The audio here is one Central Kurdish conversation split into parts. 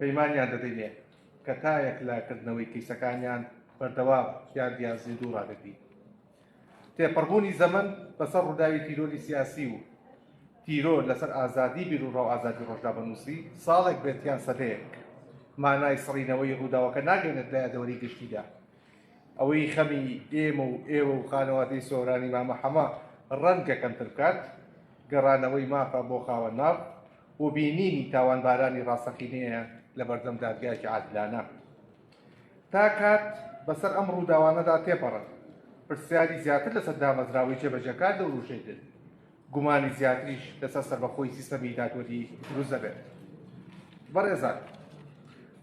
پەیمانیان دەدەینێ کە تایەک لاکردنەوەی کەیسەکانیان بەردەوام یان زیندوو ڕادەگری. تێپەڕبوونی زەمن بەسەر ڕووداوی تیرۆری سیاسی و تیرۆر لەسەر ئازادی بیر و ڕاو ئازادی ڕۆژنامەنووسی ساڵێک بێتیان سەدەیەک مانای سڕینەوەی ڕووداوەکە ناگەێنێت لە یادەوەری گشتیدا. ئەوەی خەمی ئێوە و خانەوادەی سۆرانی مامە حەما ڕەنگەکەمتر بکات، گەڕانەوەی مافە بۆ خاوەن ناو و بینینی تاوانبارانی ڕاستەقینەیە لە بەردەم دادگایەکی عادلانە. تا کات بەسەر ئەم ڕووداوانەدا تێپەڕن، پرسیاری زیاتر لەسەر دامەزراوەی جێبەجەکان دەوروژێتن، گومانی زیاتریش لەسەر سەربەخۆی سیستەمی دادوەری دروست دەبێت. بەڕێزان،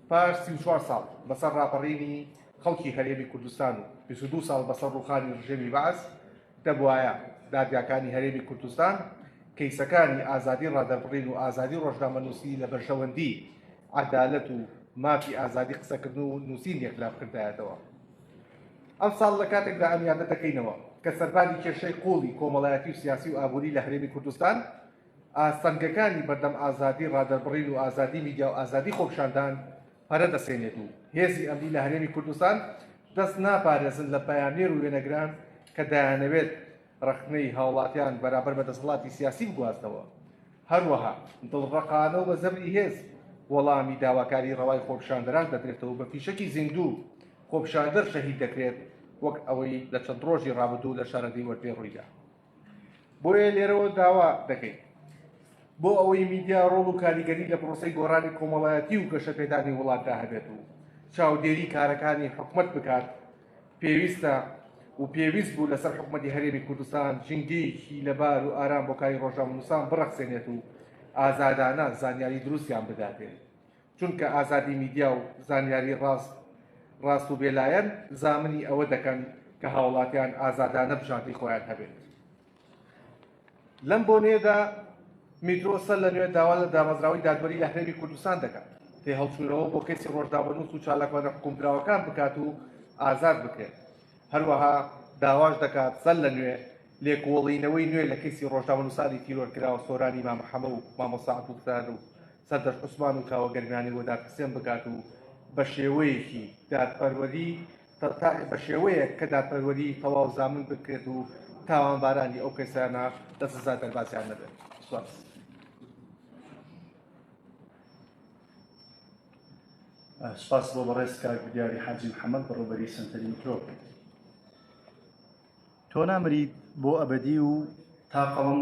پاش 34 ساڵ بەسەر ڕاپەڕینی خەڵکی هەرێمی کوردستان و 22 ساڵ بەسەر ڕووخانی ڕژێمی بەعەز دەبوایە دادگاکانی هەرێمی کوردستان کەیسەکانی ئازادی ڕادەربڕین و ئازادی ڕۆژنامەنووسی لە بەرژەوەندی عەدالەت و مافی ئازادی قسەکردن و نووسین یەکلا بکردایەتەوە. ئەم ساڵ لە کاتێکدا ئەمیانە دەکەینەوە کە سەرباری کێشەی قوڵی کۆمەڵایەتی و سیاسی و ئابووری لە هەرێمی کوردستان ئاستەنگەکانی بەردەم ئازادی ڕادەربڕین و ئازادی میدیا و ئازادی خۆپشاندان پەرە دەسێنێت و هێزی ئەمنی لە هەرێمی کوردستان دەست ناپارێزن لە پایانێر و وێنەگران کە دایانەوێت ڕخنەی هاوڵاتیان بەرامبەر بە دەسەڵاتی سیاسی بگواستنەوە. هەروەها دڵڕقانە و بە زەبری هێز وەڵامی داواکاری ڕەوای خۆپشاندەران دەدرێتەوە بە فیشەکی زیندوو خۆپشاندەر شەهید دەکرێت، وەک ئەوەی لە چەند ڕۆژی ڕابردوو لە شارەدەی وەرپێ ڕوویدا. بۆیە لێرەوە داوا دەکەین بۆ ئەوەی میدیا ڕۆڵ و کاریگەری لە پرۆسەی گۆڕانی کۆمەڵایەتی و گەشەپێدانی وڵاتدا هەبێت و چاودێری کارەکانی حکوومەت بکات. پێویستە و پێویست بوو لەسەر حکوومەتی هەرێمی کوردستان ژینگەیەکی لەبار و ئارام بۆ کاری ڕۆژنامەنووسان بڕەخسێنێت و ئازادانە زانیاری دروستیان بداتێت، چونکە ئازادی میدیا و زانیاری ڕاست و بێلایەن زامنی ئەوە دەکەن کە هاوڵاتیان ئازادانە بژاردی خۆیان هەبێت. لەم بۆنەیەدا میترۆ سەر لە نوێ داوا لە دامەزراوەی دادوەری لە هەرێمی کوردستان دەکات تێ هەڵچوونەوە بۆ کەسی ڕۆژنامەنووس و چالاکوانە حکومدراوەکان بکات و ئازاد بکرێت. هەروەها داواش دەکات سەر لە نوێ لێکۆڵینەوەی نوێ لە کەسی ڕۆژنامەنووسانی تیرۆرکراوە سۆرانی مامە حەمە و مامۆستا عەبدولستار و سەردەر عوسمان و کاوە گەرمیانی بۆ دادپرسێن بکات و بە شێوەیەکی دادپەروەری بە شێوەیەک کە دادپەروەری تەواو زامن بکرێت و تاوانبارانی ئەو کەسانە دەسەزا دەرباسیان نەبێت. سپاس بۆ بەڕێز کاک دیاری حاجی محەممەد بەڕێوەبەری سنتەری میترۆ. تۆ نامرید بۆ ئەبەدی و تا قەڵەم